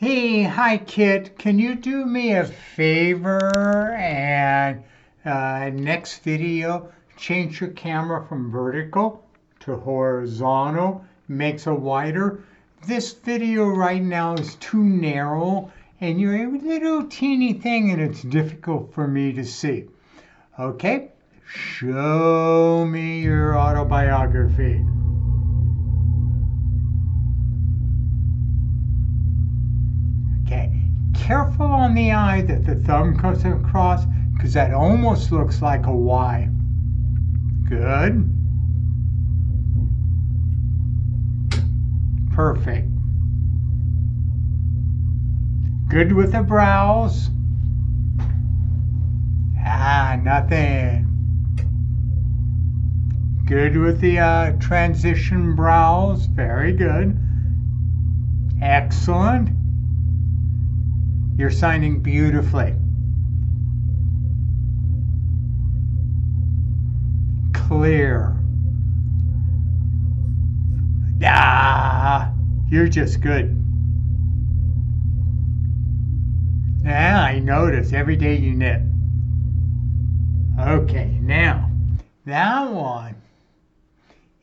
Hey, hi Kit. Can you do me a favor and next video change your camera from vertical to horizontal? Makes it wider. This video right now is too narrow and you're a little teeny thing and it's difficult for me to see. Okay? Show me your autobiography. Okay, careful on the eye that the thumb comes across because that almost looks like a Y. Good. Perfect. Good with the brows. Nothing. Good with the transition brows. Very good. Excellent. You're signing beautifully. Clear. You're just good. Yeah, I notice every day you knit. Okay, now that one,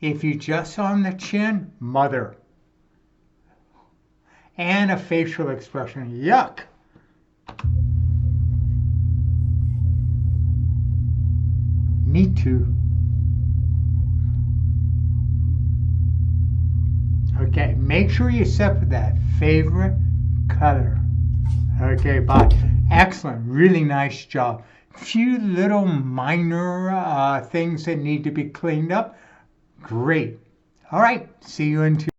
if you just on the chin, mother. And a facial expression, yuck. Me too. Okay, make sure you set that favorite color. Okay, bye. Excellent, really nice job. Few little minor things that need to be cleaned up. Great. All right, see you in 2.